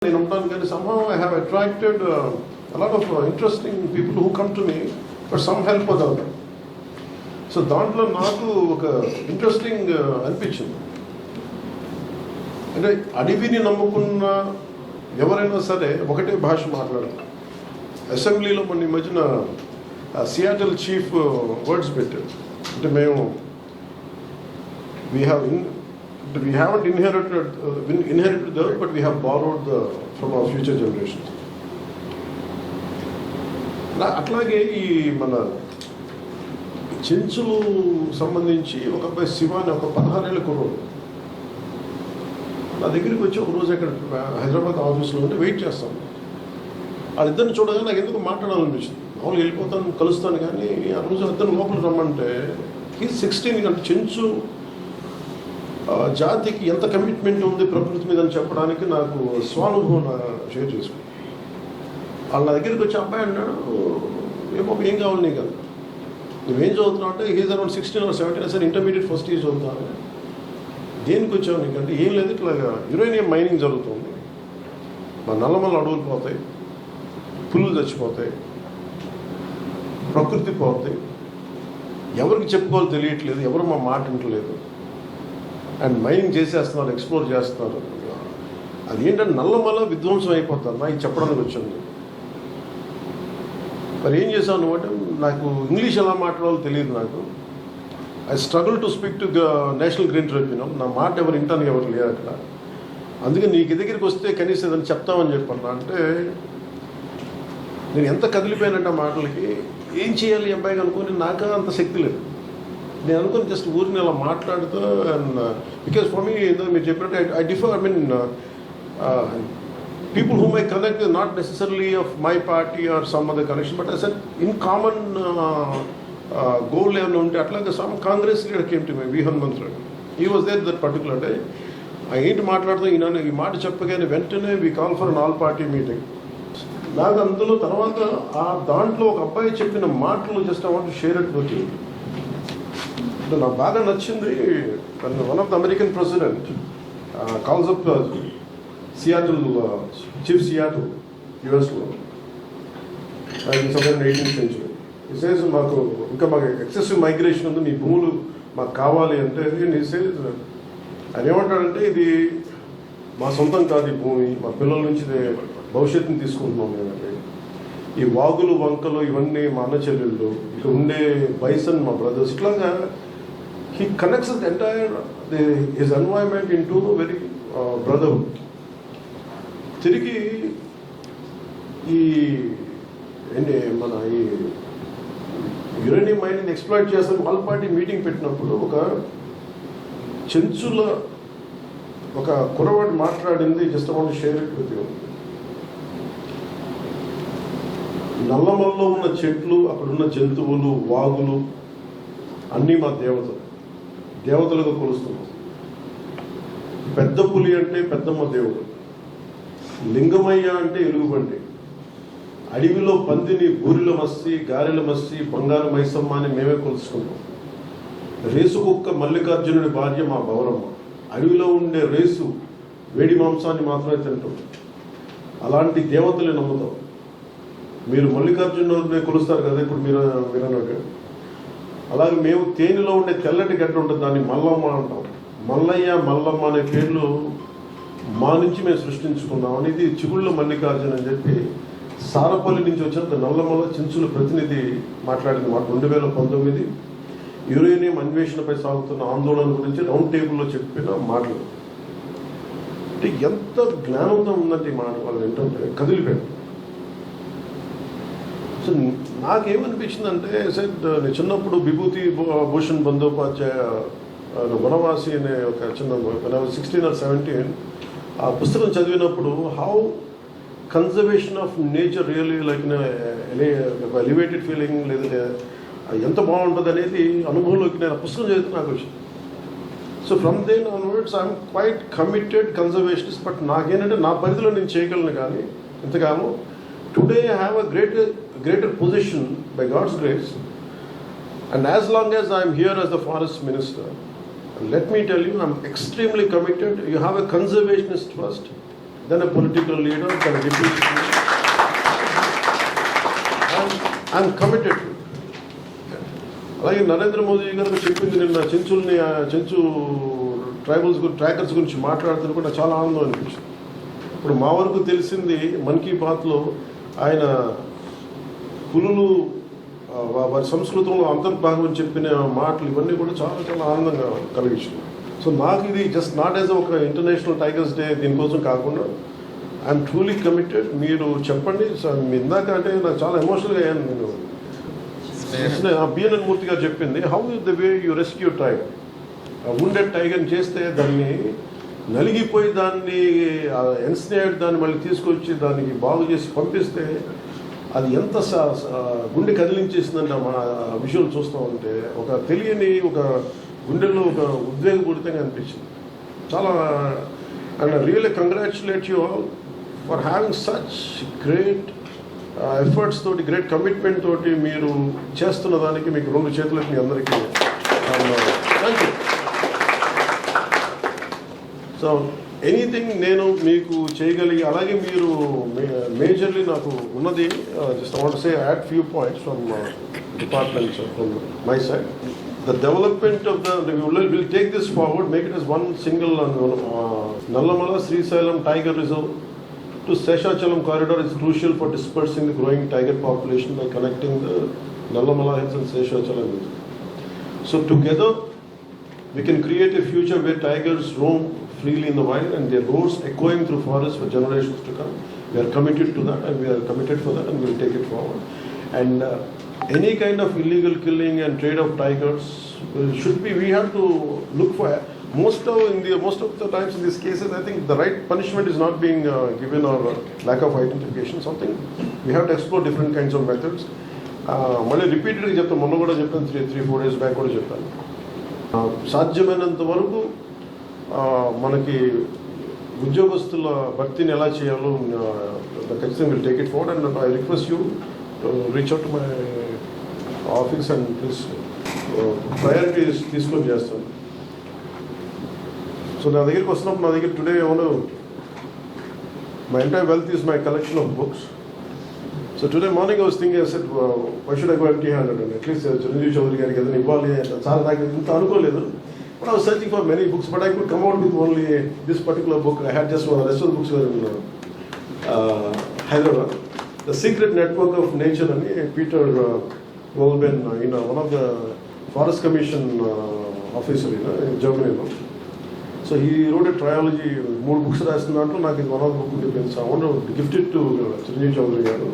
నేను ఉంటాను కానీ somehow I have attracted a lot of interesting people who come to me for some help or the other. So దాంట్లో నాకు ఒక interesting అనిపించింది. అంటే అడవిని నమ్ముకున్న ఎవరైనా సరే ఒకటే భాష మాట్లాడాలి. అసెంబ్లీలో మొన్న ఈ మధ్యన సియాటల్ చీఫ్ వర్డ్స్ పెట్టారు. అంటే మేము we haven't inherited the earth, but we have borrowed from our future generations. అట్లాగే ఈ మన చెంచులు సంబంధించి ఒక అబ్బాయి శివ అని ఒక 16 ఏళ్ళ కుర్రోడు నా దగ్గరికి వచ్చి ఒక రోజు అక్కడ హైదరాబాద్ ఆఫీస్లో ఉంటే వెయిట్ చేస్తాను. వాళ్ళిద్దరిని చూడగానే నాకు ఎందుకు మాట్లాడాలనిపించింది. మామూలు వెళ్ళిపోతాను, కలుస్తాను, కానీ ఆ రోజు అద్దరు లోపల రమ్మంటే ఈ 16 అంటే చెంచు జాతికి ఎంత కమిట్మెంట్ ఉంది ప్రకృతి మీద అని చెప్పడానికి నాకు స్వానుభవం షేర్ చేసుకున్నాను. వాళ్ళ దగ్గరికి వచ్చి అబ్బాయి అన్నాడు, ఏం కావాలి నీకు కదా, నువ్వేం చదువుతున్నావు అంటే he's around 16 or 17 sir intermediate first year చదువుతాను. దేనికి వచ్చావు నీకంటే ఏం లేదు, ఇట్లా యురేనియం మైనింగ్ జరుగుతుంది, మా నల్లమల్ల అడవులు పోతాయి, పుల్లు చచ్చిపోతాయి, ప్రకృతి పోతాయి, ఎవరికి చెప్పుకోవాలో తెలియట్లేదు, ఎవరు మా మాట వింటలేదు, అండ్ మైనింగ్ చేసేస్తున్నారు, ఎక్స్ప్లోర్ చేస్తున్నారు. అది ఏంటంటే నల్లమల్ల విధ్వంసం అయిపోతారు. నాకు చెప్పడానికి వచ్చాను. మరి ఏం చేశాను నువ్వు అంటే, నాకు ఇంగ్లీష్ ఎలా మాట్లాడాలో తెలియదు. నాకు I struggle to speak to national green tribunal. నా మాట ఎవరు వింటానికి ఎవరు లేరు అక్కడ. అందుకే నీకు దగ్గరికి వస్తే కనీసం ఏదైనా చెప్తామని చెప్పన్నా. అంటే నేను ఎంత కదిలిపోయానంటే మాటలకి, ఏం చేయాలి అబ్బాయికి అనుకుని నాకు అంత శక్తి లేదు. నేను అనుకుని జస్ట్ ఊరిని అలా మాట్లాడుతూ, అండ్ బికాస్ ఫర్ మీ మీరు చెప్పినట్టు I differ, I mean people whom I connect with, not necessarily of my party or some other connection, but as an in common goal level unte atlaga some Congress leader came to me, V Hanumantra. He was there that particular day. I ain't మాట్లాడుతూ ఈ మాట చెప్పగానే వెంటనే we call for an all party meeting. నాకు అందులో తర్వాత ఆ దాంట్లో ఒక అబ్బాయి చెప్పిన మాటలు just I want to share it with you. నాకు బాగా నచ్చింది. One of the American president calls up Seattle chief Seattle యుఎస్లో సదర్న్ 18th century. సేస్ మాకు ఎక్సెసివ్ మైగ్రేషన్ ఉంది, మీ భూములు మాకు కావాలి అంటే ఆయన ఏమంటాడంటే, ఇది మా సొంతం కాదు, ఈ భూమి మా పిల్లల నుంచి భవిష్యత్తుని తీసుకుంటున్నాం మేమంటే. ఈ వాగులు వంకలు ఇవన్నీ మా అన్న చెల్లెళ్ళు, ఇక్కడ ఉండే బైసన్ మా బ్రదర్స్, ఇట్లాగా he connects the entire his environment into a very brotherhood. తిరిగి ఈ ఏంటి మన ఈ యురేనియం మైనింగ్ ఎక్స్ప్లాయిట్ చేస్తాను ఆల్ పార్టీ మీటింగ్ పెట్టినప్పుడు ఒక చెంచుల ఒక కురవాడు మాట్లాడింది, just want to share it with you. నల్లమల్లో ఉన్న చెట్లు, అక్కడున్న జంతువులు, వాగులు అన్నీ మా దేవతలుగా కొలుస్తున్నాం. పెద్ద పులి అంటే పెద్దమ్మ దేవుడు, లింగమయ్య అంటే ఎలుగుబంటి, అడవిలో పందిని బూరిల మస్సి, గారెల మస్సి, బంగారు మైసమ్మ అని మేమే కొలుసుకుంటాం. రేసు కుక్క మల్లికార్జునుడి భార్య మా బౌరమ్మ. అడవిలో ఉండే రేసు వేడి మాంసాన్ని మాత్రమే తింటాం. అలాంటి దేవతలు నమ్ముతాం. మీరు మల్లికార్జునుడిని కొలుస్తారు కదా, ఇప్పుడు మీరు అన్నట్టు. అలాగే మేము తేనెలో ఉండే తెల్లటి గడ్డ ఉంటుంది, దాన్ని మల్లమ్మ అంటాం. మల్లయ్య మల్లమ్మ అనే పేర్లు మా నుంచి మేము సృష్టించుకున్నాం అనేది చిగుళ్ళ మల్లికార్జున అని చెప్పి సారపల్లి నుంచి వచ్చిన నల్లమల్ల చెంచుల ప్రతినిధి మాట్లాడింది మాట. 2019 యురేనియం అన్వేషణపై సాగుతున్న ఆందోళన గురించి రౌండ్ టేబుల్లో చెప్పిన మాటలు. అంటే ఎంత జ్ఞానంతో ఉందంటే ఈ మాట వాళ్ళు ఏంటంటే కదిలిపోయారు. సో నాకేమనిపించిందంటే, సార్ నేను చిన్నప్పుడు విభూతి భూషణ్ బందోపాధ్యాయ వనవాసి అనే ఒక చిన్న 16 or 17 ఆ పుస్తకం చదివినప్పుడు how conservation of nature really like elevated feeling, లేదా ఎంత బాగుంటుంది అనేది అనుభవంలోకి నేను ఆ పుస్తకం చదివితే నాకు వచ్చింది. So from then onwards I'm quite committed conservationist. But నాకేంటంటే నా పరిధిలో నేను చేయగలను, కానీ ఇంతగానో today I have a greater position by God's grace, and as long as I am here as the forest minister, let me tell you, I am extremely committed. You have a conservationist first, then a political leader, then a deputy leader. And I'm committed to it. అలాగే నరేంద్ర మోదీ గారు చెప్పింది నిన్న Chenchu trackers గురించి మాట్లాడుతున్న కూడా చాలా ఆనందం అనిపించింది. ఇప్పుడు మా వరకు తెలిసింది మన్ కీ బాత్లో ఆయన పులులు వారి సంస్కృతంలో అంతర్భాగం అని చెప్పిన మాటలు ఇవన్నీ కూడా చాలా చాలా ఆనందంగా కలిగించింది. సో నాకు ఇది జస్ట్ నాట్ యాజ్ ఒక ఇంటర్నేషనల్ టైగర్స్ డే దీనికోసం కాకుండా ఐఎమ్ ట్రూలీ కమిటెడ్. మీరు చెప్పండి ఇందాక అంటే నాకు చాలా ఎమోషనల్గా అయ్యాను. నేను బిఎన్ఎన్ మూర్తి గారు చెప్పింది how is the way you rescue tiger. Wounded టైగర్ని చేస్తే దాన్ని నలిగిపోయి దాన్ని ఎన్స్నేడ్ దాన్ని మళ్ళీ తీసుకొచ్చి దానికి బాగు చేసి పంపిస్తే అది ఎంత గుండె కదిలించేసిందంటే మన విజువల్ చూస్తూ ఉంటే ఒక తెలియని ఒక గుండెల్లో ఒక ఉద్వేగపూరితంగా అనిపించింది చాలా. And really congratulate you all for having such great efforts తోటి గ్రేట్ కమిట్మెంట్ తోటి మీరు చేస్తున్న దానికి మీకు 2 చేతులకి మీ అందరికీ థ్యాంక్ యూ. సో ఎనీథింగ్ నేను మీకు చేయగలిగి అలాగే మీరు మేజర్లీ నాకు ఉన్నది just I want to say add few points from departments from my side. The development of we'll take this forward, make it as one single Nallamala Srisailam Tiger Reserve to Seshachalam corridor is crucial for dispersing the growing tiger population by connecting the Nallamala Hills and Seshachalam Hills. So together we can create a future where tigers roam freely in the wild and their roars echoing through forests for generations to come. We are committed to that and we are committed for that and we will take it forward. And any kind of illegal killing and trade of tigers should be, we have to look for most of the times in these cases I think the right punishment is not being given or lack of identification. Something we have to explore different kinds of methods. మళ్ళీ రిపీటెడ్గా చెప్తాను, మొన్న కూడా చెప్పాను, 3-4 days back కూడా చెప్పాను. సాధ్యమైనంత వరకు మనకి ఉద్యోగస్తుల భర్తీని ఎలా చేయాలో ఖచ్చితంగా will take it forward and I request you reach out to my office and please priorities తీసుకొని చేస్తాను. సో నా దగ్గరికి వస్తున్నప్పుడు నా దగ్గర టుడే ఏమన్నా my entire wealth is my collection of books. So today morning I was thinking I said why should I go empty-handed and at least Chiranjeevi Chowdary గారికి ఏదైనా ఇవ్వాలి చాలా నాకు ఇంత అనుకోలేదు. But I was searching for many books, but I could come out with only this particular book. I had just one. The rest of the books were in Hyderabad. The Secret Network of Nature and Peter Wolben, one of the Forest Commission officer in Germany. So he wrote a trilogy, 3 books రాస్తున్నట్టు నాకు ఇది one of the book ఉండిపోయింది. So I want to gift it to Chiranjeevi Chaudhary గారు.